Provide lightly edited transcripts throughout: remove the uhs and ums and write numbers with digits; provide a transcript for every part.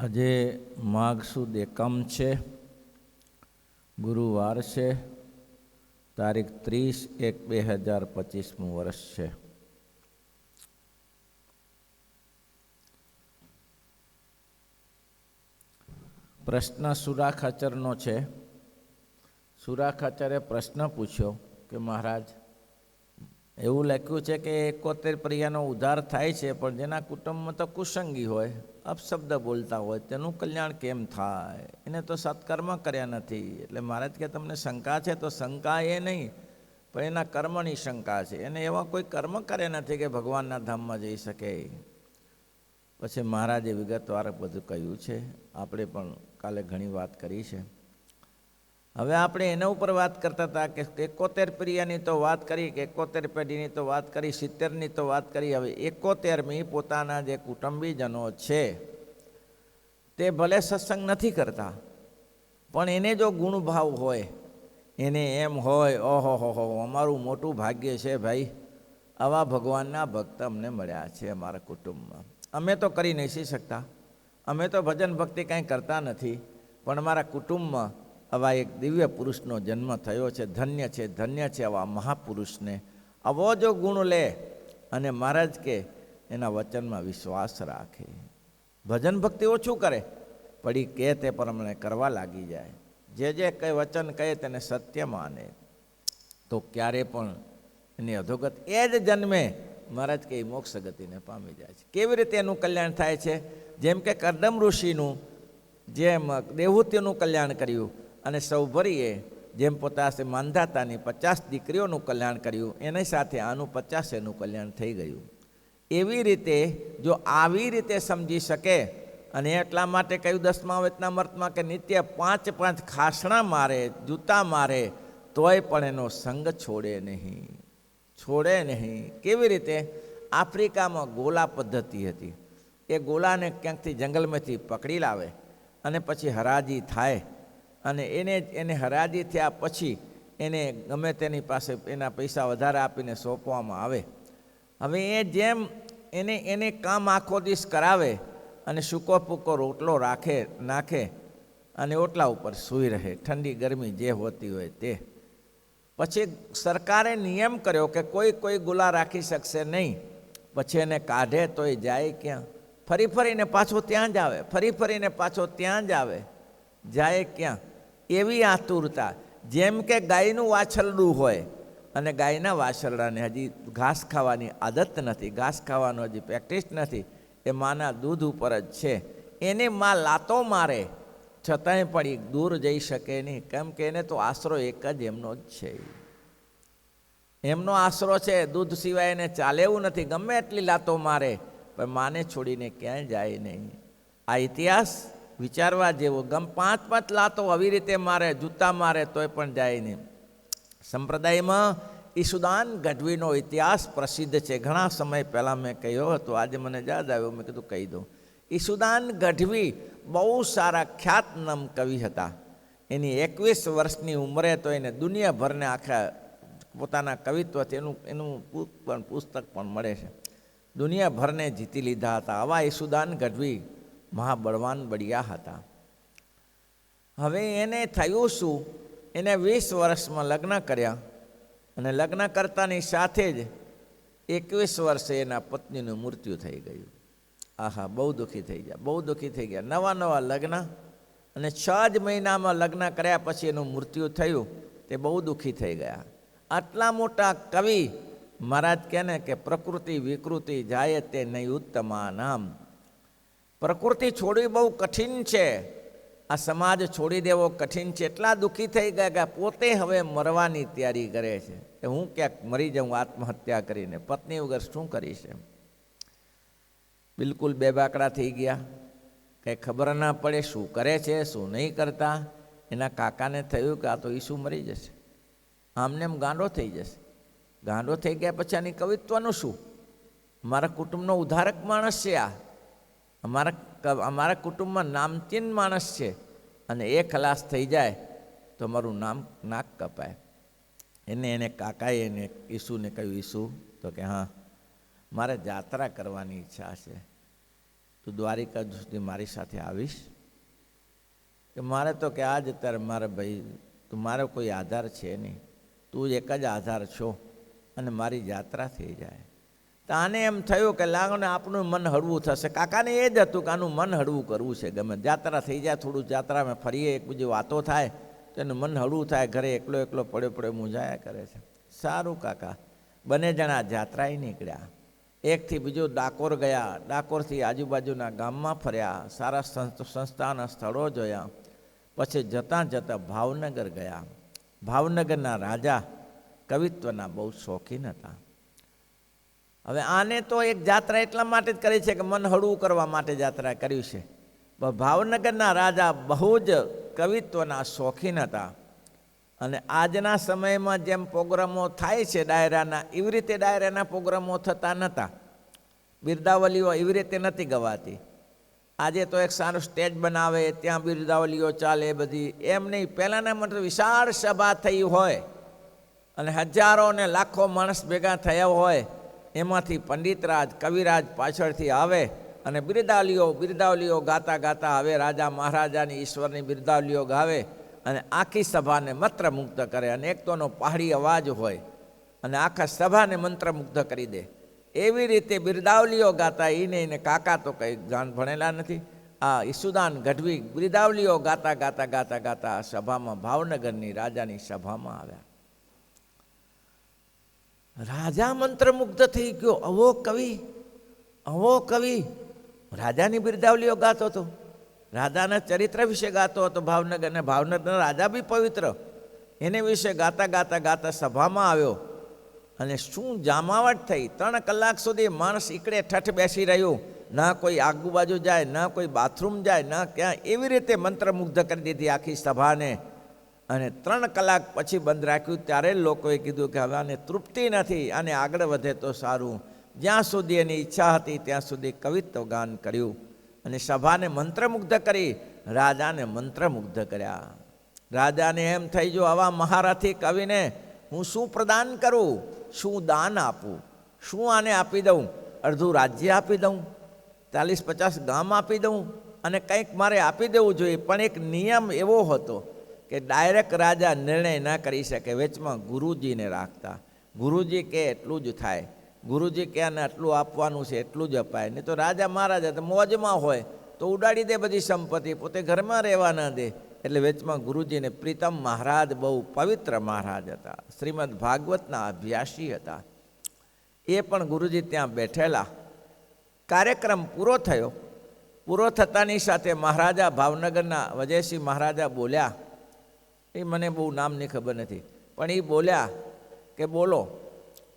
આજે માઘ સુદ એકમ છે, ગુરુવાર છે, તારીખ 30/1/2025 વર્ષ છે. પ્રશ્ન સુરા ખાચરનો છે. સુરા ખાચરે પ્રશ્ન પૂછ્યો કે મહારાજ, એવું લખ્યું છે કે 71 પર્યાનો ઉદ્ધાર થાય છે, પણ જેના કુટુંબમાં તો કુસંગી હોય, અપશબ્દ બોલતા હોય, તેનું કલ્યાણ કેમ થાય? એને તો સત્કર્મ કર્યા નથી. એટલે મહારાજ કે તમને શંકા છે, તો શંકા એ નહીં, પણ એના કર્મની શંકા છે. એને એવા કોઈ કર્મ કર્યા નથી કે ભગવાનના ધામમાં જઈ શકે. પછી મહારાજે વિગતવાર બધું કહ્યું છે. આપણે પણ કાલે ઘણી વાત કરી છે. હવે આપણે એના ઉપર વાત કરતા હતા કે 71 પર્યાની તો વાત કરી, કે 71 પેઢીની તો વાત કરી, 70ની તો વાત કરી. હવે 71મી પોતાના જે કુટુંબીજનો છે તે ભલે સત્સંગ નથી કરતા, પણ એને જો ગુણભાવ હોય, એને એમ હોય, ઓહો હો અમારું મોટું ભાગ્ય છે ભાઈ, આવા ભગવાનના ભક્ત અમને મળ્યા છે અમારા કુટુંબમાં. અમે તો કરી નથી શકતા, અમે તો ભજન ભક્તિ કાંઈ કરતા નથી, પણ અમારા કુટુંબમાં આવા એક દિવ્ય પુરુષનો જન્મ થયો છે. ધન્ય છે, ધન્ય છે આવા મહાપુરુષને. આવો જો ગુણ લે અને મહારાજ કે એના વચનમાં વિશ્વાસ રાખે, ભજન ભક્તિ ઓછું કરે, પડી કહે તે પ્રમાણે કરવા લાગી જાય, જે કંઈ વચન કહે તેને સત્ય માને, તો ક્યારે પણ એની અધોગત એ જ જન્મે મહારાજ કે મોક્ષ ગતિને પામી જાય છે. કેવી રીતે એનું કલ્યાણ થાય છે? જેમ કે કર્દમ ઋષિનું જેમ દેવહૂતિનું કલ્યાણ કર્યું, અને સૌભરીએ જેમ પોતાસે માંધાતાની 50 દીકરીઓનું કલ્યાણ કર્યું, એની સાથે આનું 50 એનું કલ્યાણ થઈ ગયું. એવી રીતે જો આવી રીતે સમજી શકે, અને એટલા માટે કહ્યું 10મા વચનામૃતમાં કે નિત્ય 5 ખાસણા મારે, જૂતા મારે, તોય પણ એનો સંગ છોડે નહીં, છોડે નહીં. કેવી રીતે? આફ્રિકામાં ગોલા પદ્ધતિ હતી. એ ગોલાને ક્યાંકથી જંગલમાંથી પકડી લાવે, અને પછી હરાજી થાય, અને એને હરાજી થયા પછી એને ગમે તેની પાસે એના પૈસા વધારે આપીને સોંપવામાં આવે. હવે એ જેમ એને કામ આખો દિવસ કરાવે, અને સૂકો પૂકો રોટલો નાખે, અને ઓટલા ઉપર સૂઈ રહે, ઠંડી ગરમી જે હોતી હોય તે. પછી સરકારે નિયમ કર્યો કે કોઈ ગુલા રાખી શકશે નહીં. પછી એને કાઢે તો એ જાય ક્યાં? ફરીને પાછો ત્યાં જ આવે, ફરીને પાછો ત્યાં જ આવે, જાય ક્યાં? એવી આતુરતા. જેમ કે ગાયનું વાછરડું હોય, અને ગાયના વાછરડાને હજી ઘાસ ખાવાની આદત નથી, ઘાસ ખાવાનું હજી પ્રેક્ટિસ નથી, એ માના દૂધ ઉપર જ છે. એને માં લાતો મારે છતાંય પણ એ દૂર જઈ શકે નહીં, કેમ કે એને તો આશરો એક જ એમનો જ છે. એમનો આશરો છે, દૂધ સિવાય એને ચાલે એવું નથી. ગમે એટલી લાતો મારે, પણ માને છોડીને ક્યાંય જાય નહીં. આ ઇતિહાસ વિચારવા જેવો. 5 લાતો આવી રીતે મારે, જૂતા મારે, તોય પણ જાય નહીં. સંપ્રદાયમાં ઈસુદાન ગઢવીનો ઇતિહાસ પ્રસિદ્ધ છે. ઘણા સમય પહેલાં મેં કહ્યો હતો, આજે મને યાદ આવ્યો, મેં કીધું કહી દઉં. ઈસુદાન ગઢવી બહુ સારા ખ્યાતનામ કવિ હતા. એની 21 વર્ષની ઉંમરે તો એને દુનિયાભરને આખા પોતાના કવિત્વથી એનું પુસ્તક પણ મળે છે. દુનિયાભરને જીતી લીધા હતા. આવા ઈસુદાન ગઢવી મહાબળવાન બળિયા હતા. હવે એને થયું શું? એને 20 વર્ષમાં લગ્ન કર્યા, અને લગ્ન કરતાની સાથે જ 21 વર્ષે એના પત્નીનું મૃત્યુ થઈ ગયું. આહા, બહુ દુઃખી થઈ ગયા, બહુ દુઃખી થઈ ગયા. નવા લગ્ન, અને 6 જ મહિનામાં લગ્ન કર્યા પછી એનું મૃત્યુ થયું. તે બહુ દુઃખી થઈ ગયા. આટલા મોટા કવિ મહારાજ કહે ને કે પ્રકૃતિ વિકૃતિ જાય તે નહીં ઉત્તમા નામ. પ્રકૃતિ છોડવી બહુ કઠિન છે, આ સમાજ છોડી દેવો કઠિન છે. એટલા દુઃખી થઈ ગયા કે પોતે હવે મરવાની તૈયારી કરે છે કે હું ક્યાંક મરી જાઉં આત્મહત્યા કરીને, પત્ની વગર શું કરીશ એમ. બિલકુલ બેબાકડા થઈ ગયા, કંઈ ખબર ના પડે શું કરે છે શું નહીં કરતા. એના કાકાને થયું કે આ તો ઈસુ મરી જશે, આમને એમ ગાંડો થઈ જશે. ગાંડો થઈ ગયા પછી આની કવિત્વનું શું? અમારા કુટુંબનો ઉદ્ધારક માણસ છે આ, અમારા કુટુંબમાં નામચીન માણસ છે, અને એ ખલાસ થઈ જાય તો મારું નાક કપાય. એને કાકાએ એને ઈસુને કહ્યું, ઈસુ તો કે હા, મારે જાત્રા કરવાની ઈચ્છા છે. તું દ્વારિકા સુધી મારી સાથે આવીશ? કે મારે તો કે આજ અત્યારે મારે ભાઈ તું મારો કોઈ આધાર છે નહીં, તું એક જ આધાર છો અને મારી યાત્રા થઈ જાય. તો આને એમ થયું કે લાગો ને આપણું મન હળવું થશે. કાકાને એ જ હતું કે આનું મન હળવું કરવું છે. ગમે યાત્રા થઈ જાય, થોડું યાત્રામાં ફરીએ, એકબીજી વાતો થાય તો એનું મન હળવું થાય. ઘરે એકલો એકલો પડ્યો મૂંઝાયા કરે છે. સારું કાકા. બંને જણા યાત્રાએ નીકળ્યા. એકથી બીજો ડાકોર ગયા, ડાકોરથી આજુબાજુના ગામમાં ફર્યા, સારા સંસ્થાના સ્થળો જોયા. પછી જતાં જતાં ભાવનગર ગયા. ભાવનગરના રાજા કવિત્વના બહુ શોખીન હતા. હવે આને તો એક યાત્રા એટલા માટે જ કરી છે કે મન હળવું કરવા માટે યાત્રા કરી છે. પણ ભાવનગરના રાજા બહુ જ કવિત્વના શોખીન હતા. અને આજના સમયમાં જેમ પ્રોગ્રામો થાય છે ડાયરાના, એવી રીતે ડાયરાના પ્રોગ્રામો થતા નહોતા. બિરદાવલીઓ એવી રીતે નથી ગવાતી. આજે તો એક સારું સ્ટેજ બનાવે, ત્યાં બિરદાવલીઓ ચાલે બધી. એમ નહીં, પહેલાંના મતલબ વિશાળ સભા થઈ હોય અને હજારો ને લાખો માણસ ભેગા થયા હોય, એમાંથી પંડિતરાજ કવિરાજ પાછળથી આવે અને બિરદાવલીઓ ગાતા ગાતા હવે રાજા મહારાજાની ઈશ્વરની બિરદાવલીઓ ગાવે અને આખી સભાને મંત્રમુગ્ધ કરે. અને એક તોનો પહાડી અવાજ હોય અને આખા સભાને મંત્રમુગ્ધ કરી દે. એવી રીતે બિરદાવલીઓ ગાતા. એને કાકા તો કંઈ જાણ ભણેલા નથી. આ ઈસુદાન ગઢવી બિરદાવલીઓ ગાતા ગાતા ગાતા ગાતા સભામાં, ભાવનગરની રાજાની સભામાં આવ્યા. રાજા મંત્રમુગ્ધ થઈ ગયો. આવો કવિ રાજાની બિરદાવલીઓ ગાતો હતો, રાજાના ચરિત્ર વિશે ગાતો હતો. ભાવનગરના રાજા બી પવિત્ર, એને વિશે ગાતા ગાતા ગાતા સભામાં આવ્યો. અને શું જામાવટ થઈ! 3 કલાક સુધી માણસ એકડે ઠઠ બેસી રહ્યું. ના કોઈ આજુબાજુ જાય, ના કોઈ બાથરૂમ જાય, ના ક્યાં. એવી રીતે મંત્રમુગ્ધ કરી દીધી આખી સભાને. અને 3 કલાક પછી બંધ રાખ્યું. ત્યારે લોકોએ કીધું કે હવે આને તૃપ્તિ નથી, આને આગળ વધે તો સારું. જ્યાં સુધી એની ઈચ્છા હતી ત્યાં સુધી કવિત્વ ગાન કર્યું અને સભાને મંત્રમુગ્ધ કરી, રાજાને મંત્રમુગ્ધ કર્યા. રાજાને એમ થઈ ગયું, આવા મહારથી કવિને હું શું પ્રદાન કરું, શું દાન આપું, શું આને આપી દઉં? અડધું રાજ્ય આપી દઉં, 40-50 ગામ આપી દઉં, અને કંઈક મારે આપી દેવું જોઈએ. પણ એક નિયમ એવો હતો કે ડાયરેક્ટ રાજા નિર્ણય ન કરી શકે, વેચમાં ગુરુજીને રાખતા. ગુરુજી કે એટલું જ થાય, ગુરુજી કે આને આટલું આપવાનું છે એટલું જ અપાય. નહીં તો રાજા મહારાજા તો મોજમાં હોય તો ઉડાડી દે બધી સંપત્તિ, પોતે ઘરમાં રહેવા ન દે. એટલે વેચમાં ગુરુજીને પ્રીતમ મહારાજ બહુ પવિત્ર મહારાજ હતા, શ્રીમદ ભાગવતના અભ્યાસી હતા. એ પણ ગુરુજી ત્યાં બેઠેલા. કાર્યક્રમ પૂરો થયો. પૂરો થતાની સાથે મહારાજા ભાવનગરના વજયસિંહ મહારાજા બોલ્યા. એ મને બહુ નામની ખબર નથી, પણ એ બોલ્યા કે બોલો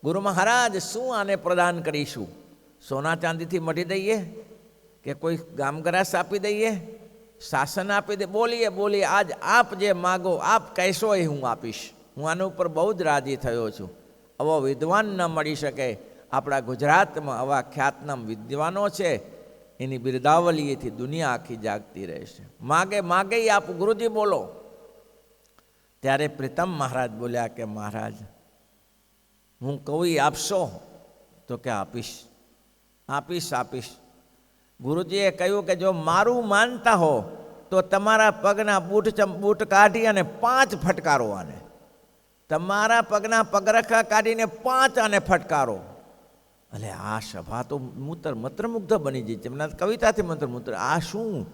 ગુરુ મહારાજ, શું આને પ્રદાન કરીશું? સોના ચાંદીથી મઢી દઈએ કે કોઈ ગામગરાસ આપી દઈએ, શાસન આપી દે? બોલીએ આજ આપ જે માગો, આપ કહેશો એ હું આપીશ. હું આના ઉપર બહુ જ રાજી થયો છું. આવો વિદ્વાન ન મળી શકે. આપણા ગુજરાતમાં આવા ખ્યાતનામ વિદ્વાનો છે, એની બિરદાવલીથી દુનિયા આખી જાગતી રહેશે. માગે આપ ગુરુજી બોલો. ત્યારે પ્રીતમ મહારાજ બોલ્યા કે મહારાજ, હું કહું આપશો? તો કે આપીશ. ગુરુજીએ કહ્યું કે જો મારું માનતા હો તો તમારા પગના બૂટ કાઢી અને 5 ફટકારો આને. તમારા પગના પગરખા કાઢીને 5 આને ફટકારો. એટલે આ સભા તો મંત્રમુગ્ધ બની ગઈ. તેમના કવિતાથી મંત્રમુગ્ધ. આ શું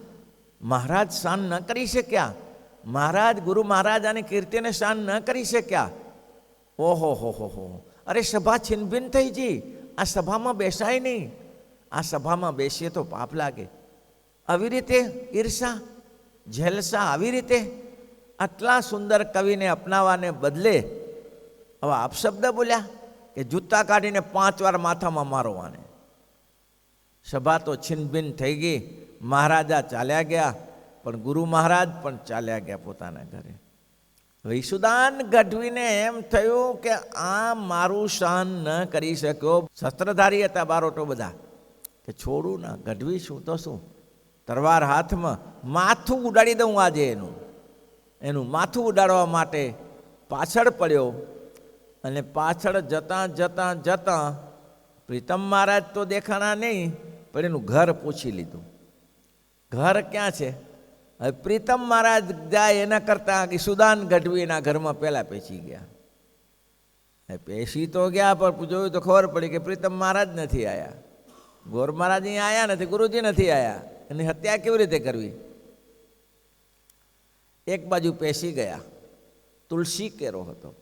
મહારાજ શાન ન કરી શક્યા? મહારાજ ગુરુ મહારાજ આની કીર્તિને શાન ન કરી શક્યા? ઓહો, અરે સભા છિનભિન થઈ ગઈ. આ સભામાં બેસાય નહીં. આ સભામાં બેસીએ તો પાપ લાગે. આવી રીતે ઈર્ષા જેલસા, આવી રીતે આટલા સુંદર કવિને અપનાવવાને બદલે હવે આપશબ્દ બોલ્યા કે જૂતા કાઢીને 5 વાર માથામાં મારવાને. સભા તો છિનભિન થઈ ગઈ. મહારાજા ચાલ્યા ગયા, પણ ગુરુ મહારાજ પણ ચાલ્યા ગયા પોતાના ઘરે. ઈસુદાન ગઢવીને એમ થયું કે આ મારું શાન ન કરી શક્યો. શસ્ત્રધારી હતા બારોટો બધા, કે છોડું ના, ગઢવી શું તો શું, તરવાર હાથમાં, માથું ઉડાડી દઉં આજે. એનું માથું ઉડાડવા માટે પાછળ પડ્યો. અને પાછળ જતાં પ્રીતમ મહારાજ તો દેખાણા નહીં, પણ એનું ઘર પૂછી લીધું. ઘર ક્યાં છે? હવે પ્રીતમ મહારાજ જાય એના કરતાં ઈસુદાન ગઢવી એના ઘરમાં પહેલાં પેસી ગયા. પેસી તો ગયા, પણ જોયું તો ખબર પડી કે પ્રીતમ મહારાજ નથી આવ્યા, ગોર મહારાજ અહીંયા આવ્યા નથી, ગુરુજી નથી આવ્યા. એની હત્યા કેવી રીતે કરવી? એક બાજુ પેસી ગયા, તુલસી કેરો હતો,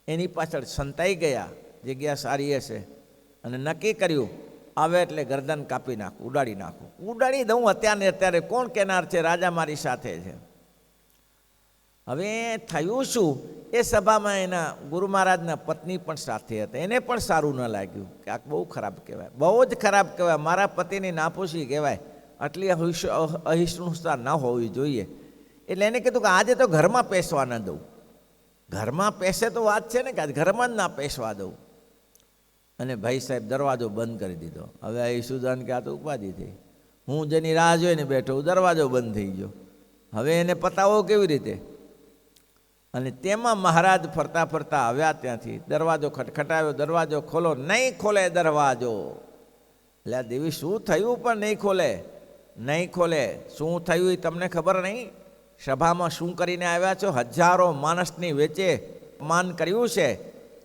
એની પાછળ સંતાઈ ગયા, જગ્યા સારી હશે, અને નક્કી કર્યું આવે એટલે ગરદન કાપી નાખું, ઉડાડી નાખું, ઉડાડી દઉં અત્યારે અત્યારે, કોણ કેનાર છે, રાજા મારી સાથે છે. હવે થયું શું, એ સભામાં એના ગુરુ મહારાજના પત્ની પણ સાથે હતા. એને પણ સારું ન લાગ્યું કે આ બહુ ખરાબ કહેવાય, બહુ જ ખરાબ કહેવાય, મારા પતિની નાપોશી કહેવાય, આટલી અહિષ્ણુતા ન હોવી જોઈએ. એટલે એને કીધું કે આજે તો ઘરમાં પેસવા ન દઉં. ઘરમાં પેસે તો વાત છે ને, કે આજે ઘરમાં જ ના પેસવા દઉં. અને ભાઈ સાહેબ દરવાજો બંધ કરી દીધો. હવે આ ઈસુદાન કે આ તો ઉપાધિ થઈ, હું જેની રાહ જોઈને બેઠો, દરવાજો બંધ થઈ ગયો, હવે એને પતાવો કેવી રીતે? અને તેમાં મહારાજ ફરતા ફરતા આવ્યા ત્યાંથી, દરવાજો ખટખટાવ્યો, દરવાજો ખોલો, નહીં ખોલે દરવાજો. એટલે આ દેવી શું થયું પણ નહીં ખોલે, નહીં ખોલે. શું થયું એ તમને ખબર નહીં? સભામાં શું કરીને આવ્યા છો? હજારો માણસની વચ્ચે માન કર્યું છે,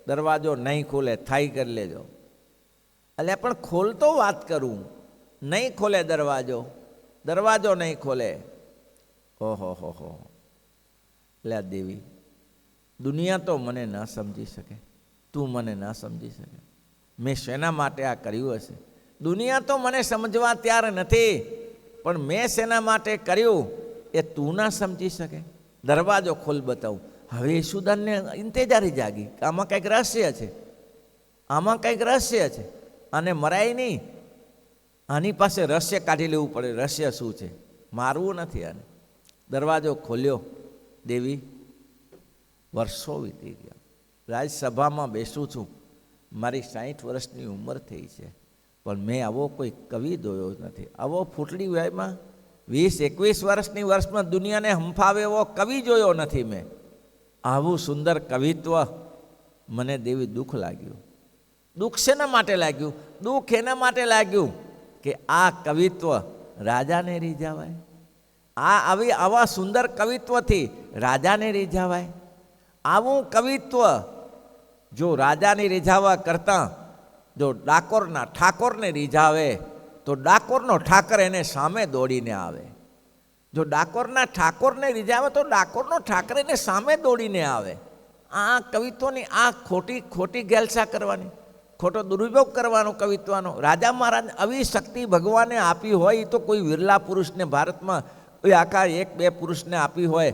દરવાજો નહીં ખોલે, થાય કરી લેજો. એટલે પણ ખોલતો વાત કરું, નહીં ખોલે દરવાજો, દરવાજો નહીં ખોલે. ઓહો હો હો. એટલે આ દેવી, દુનિયા તો મને ન સમજી શકે, તું મને ન સમજી શકે, મેં શેના માટે આ કર્યું હશે? દુનિયા તો મને સમજવા તૈયાર નથી, પણ મેં શેના માટે કર્યું એ તું ના સમજી શકે. દરવાજો ખોલ બતાવું. હવે ઈસુદાનને ઇંતેજારી જાગી કે આમાં કંઈક રહસ્ય છે, આમાં કંઈક રહસ્ય છે, આને મરાય નહીં, આની પાસે રહસ્ય કાઢી લેવું પડે. રહસ્ય શું છે? મારવું નથી આને. દરવાજો ખોલ્યો. દેવી, વર્ષો વીતી ગયા, રાજસભામાં બેસું છું, મારી 60 વર્ષની ઉંમર થઈ છે, પણ મેં આવો કોઈ કવિ જોયો નથી. આવો ફૂટડી વયમાં 20-21 વર્ષની વર્ષમાં દુનિયાને હંફાવે એવો કવિ જોયો નથી મેં. આવું સુંદર કવિત્વ મને દેવી દુઃખ લાગ્યું. દુઃખ શેના માટે લાગ્યું? દુઃખ એના માટે લાગ્યું કે આ કવિત્વ રાજાને રીઝાવાય, આવા સુંદર કવિત્વથી રાજાને રીઝાવાય. આવું કવિત્વ જો રાજાને રીઝાવા કરતાં જો ડાકોરના ઠાકોરને રીઝાવે તો ડાકોરનો ઠાકર એને સામે દોડીને આવે. જો ડાકોરના ઠાકોરને રીઝાવે તો ડાકોરનો ઠાકર એને સામે દોડીને આવે. આ કવિત્વની આ ખોટી ગેલસા કરવાની, ખોટો દુરુપયોગ કરવાનો કવિત્વનો. રાજા મહારાજ આવી શક્તિ ભગવાને આપી હોય તો કોઈ વિરલા પુરુષને ભારતમાં આખા 1-2 પુરુષને આપી હોય,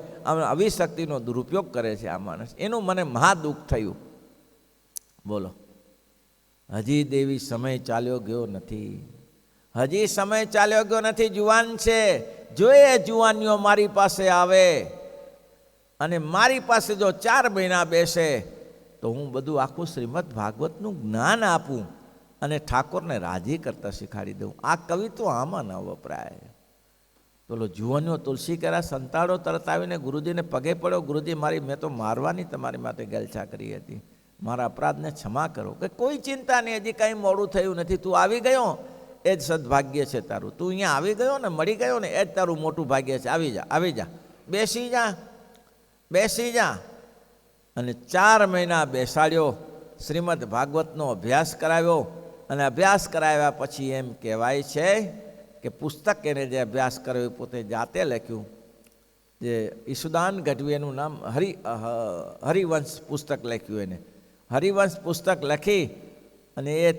આવી શક્તિનો દુરુપયોગ કરે છે આ માણસ. એનું મને મહા દુઃખ થયું. બોલો, હજી દેવી સમય ચાલ્યો ગયો નથી, હજી સમય ચાલ્યો ગયો નથી. જુવાન છે, જો એ જુવાનીઓ મારી પાસે આવે અને મારી પાસે જો 4 મહિના બેસે તો હું બધું આખું શ્રીમદ ભાગવતનું જ્ઞાન આપું અને ઠાકોરને રાજી કરતા શીખાડી દઉં. આ કવિત્વ આમાં ન વપરાય. બોલો, જુવાનીઓ તુલસી કર્યા સંતાડો, તરત આવીને ગુરુજીને પગે પડ્યો, ગુરુજી મેં તો મારવાની તમારી માટે ગેલછા કરી હતી, મારા અપરાધને ક્ષમા કરો. કે કોઈ ચિંતા નહીં, હજી કાંઈ મોડું થયું નથી, તું આવી ગયો એ જ સદભાગ્ય છે તારું. તું અહીંયા આવી ગયો ને, મળી ગયો ને, એ જ તારું મોટું ભાગ્ય છે. આવી જા, આવી જા, બેસી જા, બેસી જા. અને 4 મહિના બેસાડ્યો, શ્રીમદ ભાગવતનો અભ્યાસ કરાવ્યો. અને અભ્યાસ કરાવ્યા પછી એમ કહેવાય છે કે પુસ્તક એને જે અભ્યાસ કર્યો એ પોતે જાતે લખ્યું. જે ઈસુદાન ગઢવી, એનું નામ હરિવંશ પુસ્તક લખ્યું. એને હરિવંશ પુસ્તક લખી અને એ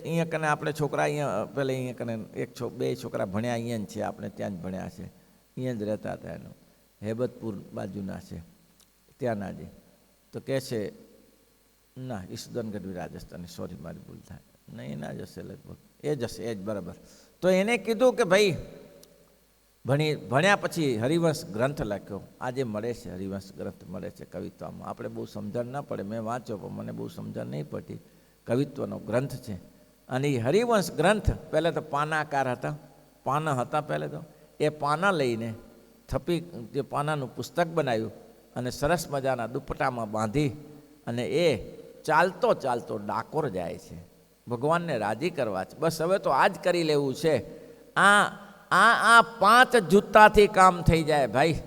અહીંયા કને આપણે છોકરા અહીંયા પહેલાં અહીંયા કને 2 છોકરા ભણ્યા અહીંયા જ છે, આપણે ત્યાં જ ભણ્યા છે, અહીંયા જ રહેતા હતા. એનું હેબતપુર બાજુના છે, ત્યાંના જે. તો કહે છે ના, ઈસુદાન ગઢવી રાજસ્થાની, સોરી મારી ભૂલ થાય, નહીં એના જ હશે લગભગ, એ જ હશે, એ જ બરાબર. તો એને કીધું કે ભાઈ ભણ્યા પછી હરિવંશ ગ્રંથ લખ્યો. આજે મળે છે, હરિવંશ ગ્રંથ મળે છે કવિત્વમાં. આપણે બહુ સમજણ ના પડે, મેં વાંચ્યો પણ મને બહુ સમજણ નહીં પડતી. કવિત્વનો ગ્રંથ છે. અને એ હરિવંશ ગ્રંથ પહેલાં તો પાનાકાર હતા, પાના હતા પહેલાં તો. એ પાના લઈને થપી જે પાનાનું પુસ્તક બનાવ્યું અને સરસ મજાના દુપટ્ટામાં બાંધી અને એ ચાલતો ચાલતો ડાકોર જાય છે, ભગવાનને રાજી કરવા છે. બસ હવે તો આ જ કરી લેવું છે. આ આ 5 જૂતાથી કામ થઈ જાય ભાઈ.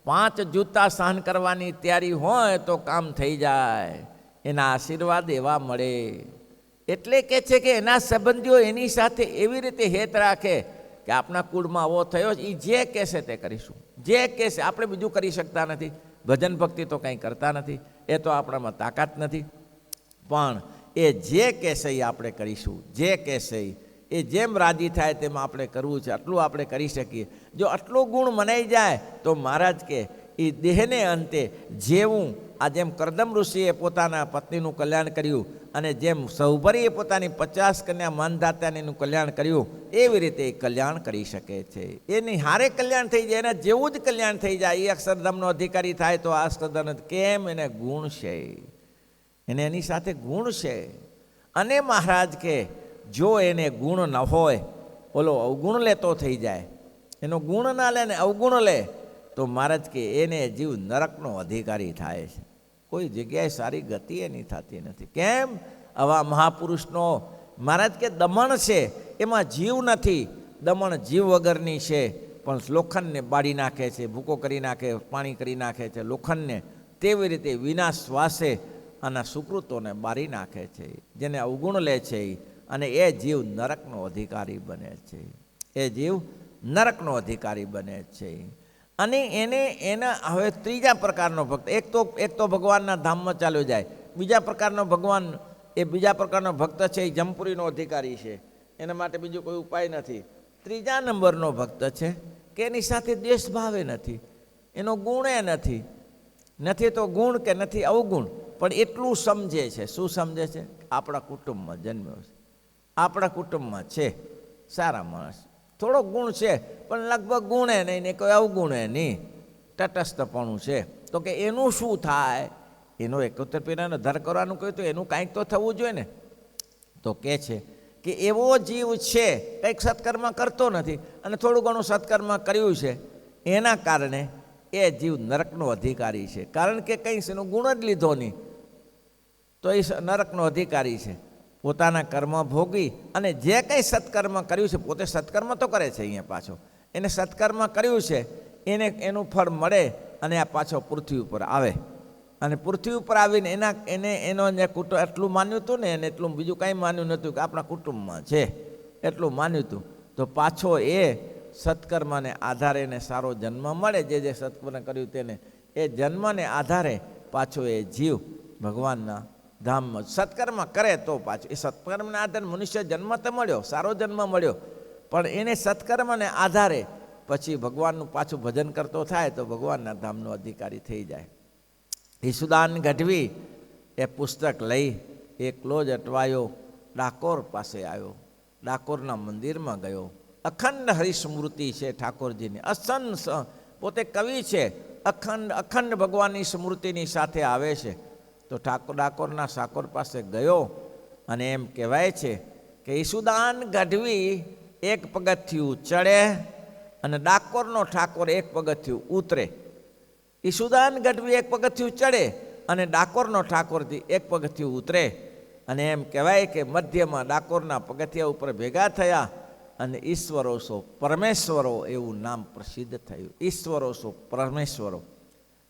5 જૂતા સહન કરવાની તૈયારી હોય તો કામ થઈ જાય. એના આશીર્વાદ એવા મળે. એટલે કે છે કે એના સંબંધીઓ એની સાથે એવી રીતે હેત રાખે કે આપણા કુળમાં આવો થયો, એ જે કહેશે તે કરીશું. જે કહેશે, આપણે બીજું કરી શકતા નથી. ભજન ભક્તિ તો કંઈ કરતા નથી, એ તો આપણામાં તાકાત નથી. પણ એ જે કહેશે એ આપણે કરીશું. જે કહેશે એ જેમ રાજી થાય તેમ આપણે કરવું છે. આટલું આપણે કરી શકીએ. જો આટલો ગુણ મનાઈ જાય તો મહારાજ કે એ દેહને અંતે જેવું, આ જેમ કરદમ ઋષિએ પોતાના પત્નીનું કલ્યાણ કર્યું અને જેમ સૌભરીએ પોતાની 50 કન્યા માનધાતાનું કલ્યાણ કર્યું, એવી રીતે એ કલ્યાણ કરી શકે છે. એની હારે કલ્યાણ થઈ જાય, એના જેવું જ કલ્યાણ થઈ જાય. એ અક્ષરધામનો અધિકારી થાય તો આ અક્ષરધામ કેમ? એને ગુણ છે, એને એની સાથે ગુણ છે. અને મહારાજ કે જો એને ગુણ ન હોય, ઓલો અવગુણ લેતો થઈ જાય, એનો ગુણ ના લે ને અવગુણ લે, તો મહારાજ કે એને જીવ નરકનો અધિકારી થાય છે. કોઈ જગ્યાએ સારી ગતિ એની થતી નથી. કેમ? આવા મહાપુરુષનો મહારાજ કે દમણ છે એમાં જીવ નથી. દમણ જીવ વગરની છે, પણ લોખંડને બાળી નાખે છે, ભૂકો કરી નાખે, પાણી કરી નાખે છે લોખંડને. તેવી રીતે વિના શ્વાસે આના સુકૃતોને બાળી નાખે છે, જેને અવગુણ લે છે. અને એ જીવ નરકનો અધિકારી બને છે. એ જીવ નરકનો અધિકારી બને છે. અને એના હવે ત્રીજા પ્રકારનો ભક્ત, એક તો ભગવાનના ધામમાં ચાલ્યો જાય. બીજા પ્રકારનો ભગવાન, એ બીજા પ્રકારનો ભક્ત છે, એ જમપુરીનો અધિકારી છે. એના માટે બીજો કોઈ ઉપાય નથી. ત્રીજા નંબરનો ભક્ત છે કે એની સાથે દ્વેષભાવે નથી, એનો ગુણ એ નથી તો ગુણ કે નથી અવગુણ, પણ એટલું સમજે છે. શું સમજે છે? આપણા કુટુંબમાં જન્મ્યો છે, આપણા કુટુંબમાં છે, સારા માણસ, થોડો ગુણ છે પણ લગભગ ગુણે નહીં ને કોઈ અવગુણે નહીં, તટસ્થપણું છે. તો કે એનું શું થાય? એનો 71 પેરાનો ધર કરવાનું કહ્યું તો એનું કાંઈક તો થવું જોઈએ ને. તો કે છે કે એવો જીવ છે, કંઈક સત્કર્મ કરતો નથી અને થોડું ઘણું સત્કર્મ કર્યું છે, એના કારણે એ જીવ નરકનો અધિકારી છે. કારણ કે કંઈ એનો ગુણ જ લીધો નહીં, તો એ નરકનો અધિકારી છે. પોતાના કર્મ ભોગી અને જે કંઈ સત્કર્મ કર્યું છે, પોતે સત્કર્મ તો કરે છે. અહીંયા પાછો એને સત્કર્મ કર્યું છે, એનું ફળ મળે અને આ પાછો પૃથ્વી ઉપર આવે. અને પૃથ્વી ઉપર આવીને એનો જે કુટુંબ એટલું માન્યું હતું ને, એને એટલું બીજું કાંઈ માન્યું નહોતું કે આપણા કુટુંબમાં છે, એટલું માન્યું હતું. તો પાછો એ સત્કર્મને આધારે એને સારો જન્મ મળે. જે સત્કર્મ કર્યું તેને એ જન્મને આધારે પાછો એ જીવ ભગવાનના ધામમાં સત્કર્મ કરે તો પાછું એ સત્કર્મને આધારે મનુષ્ય જન્મ તો મળ્યો, સારો જન્મ મળ્યો, પણ એને સત્કર્મને આધારે પછી ભગવાનનું પાછું ભજન કરતો થાય તો ભગવાનના ધામનો અધિકારી થઈ જાય. ઈસુદાન ગઢવી એ પુસ્તક લઈ એકલો જ અટવાયો, ડાકોર પાસે આવ્યો, ડાકોરના મંદિરમાં ગયો. અખંડ હરિસ્મૃતિ છે ઠાકોરજીની, પોતે કવિ છે, અખંડ ભગવાનની સ્મૃતિની સાથે આવે છે. તો ડાકોરના સાકોર પાસે ગયો અને એમ કહેવાય છે કે ઈસુદાન ગઢવી એક પગથિયું ચડે અને ડાકોરનો ઠાકોર એક પગથિયું ઉતરે. ઈસુદાન ગઢવી એક પગથિયું ચડે અને ડાકોરનો ઠાકોરજી એક પગથિયું ઉતરે. અને એમ કહેવાય કે મધ્યમાં ડાકોરના પગથિયા ઉપર ભેગા થયા અને ઈશ્વરો સો પરમેશ્વરો એવું નામ પ્રસિદ્ધ થયું. ઈશ્વરો સો પરમેશ્વરો,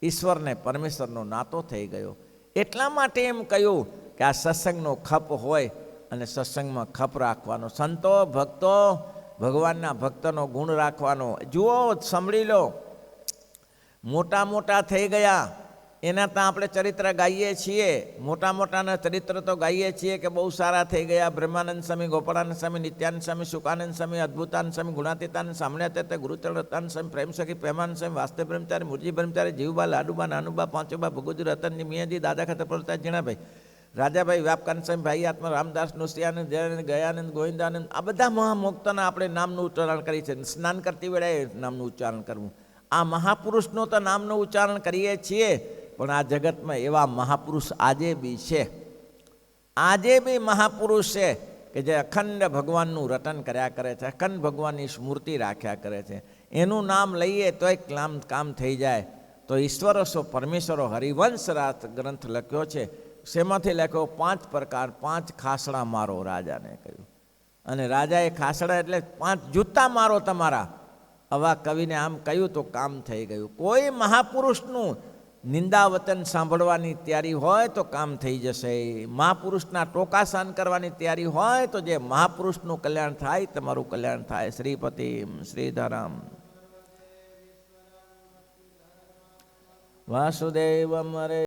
ઈશ્વરને પરમેશ્વરનો નાતો થઈ ગયો. એટલા માટે એમ કહ્યું કે આ સત્સંગનો ખપ હોય અને સત્સંગમાં ખપ રાખવાનો. સંતો ભક્તો ભગવાનના ભક્તનો ગુણ રાખવાનો. જુઓ, સાંભળી લો, મોટા થઈ ગયા એના તો આપણે ચરિત્ર ગાઈએ છીએ, મોટાના ચરિત્ર તો ગાઈએ છીએ કે બહુ સારા થઈ ગયા. બ્રહ્માનંદ સ્વામી, ગોપાળાનંદ સ્વામી, નિત્યાનંદ સ્વામી, શુકાનંદ સ્વામી, અદ્ભુતાનંદ સ્વામી, ગુણાતીતાનંદ, સામણ્યાતીત, ગુરુચરણ રતાનંદ સ્વામી, પ્રેમ સખી પ્રેમાનંદ સ્વામી, વાસ્તવ બ્રહ્મચારી, મુરજી બ્રહ્મચારી, જીવબા, લાડુબા, નાનુબા, પાંચોબા, ભગુજી, રતનજી, મિયાજી, દાદા ખાતે પ્રવર્તા, જીણાભાઈ, રાજાભાઈ, વ્યાપકાનંદ સ્વામી, ભાઈ આત્મા, રામદાસ, નૃસિયાનંદ, જયાનંદ, ગયાનંદ, ગોવિંદાનંદ, આ બધા મહામુક્તના આપણે નામનું ઉચ્ચારણ કરી છે. સ્નાન કરતી વેળાએ નામનું ઉચ્ચારણ કરવું. આ મહાપુરુષનું તો નામનું ઉચ્ચારણ કરીએ છીએ, પણ આ જગતમાં એવા મહાપુરુષ આજે બી છે. આજે બી મહાપુરુષ છે કે જે અખંડ ભગવાનનું રટન કર્યા કરે છે, અખંડ ભગવાનની સ્મૃતિ રાખ્યા કરે છે. એનું નામ લઈએ તો એક કામ થઈ જાય. તો ઈશ્વરો સો પરમેશ્વરો હરિવંશ ગ્રંથ લખ્યો છે. શેમાંથી લખ્યો? 5 પ્રકાર, 5 ખાસડા મારો રાજાને કહ્યું. અને રાજાએ ખાસડા એટલે 5 જૂતા મારો તમારા. આવા કવિને આમ કહ્યું તો કામ થઈ ગયું. કોઈ મહાપુરુષનું નિંદાવતન સાંભળવાની તૈયારી હોય તો કામ થઈ જશે. મહાપુરુષના ટોકા સહન કરવાની તૈયારી હોય તો જે મહાપુરુષનું કલ્યાણ થાય તમારું કલ્યાણ થાય. શ્રીપતિ શ્રીધરમ વાસુદેવ મરે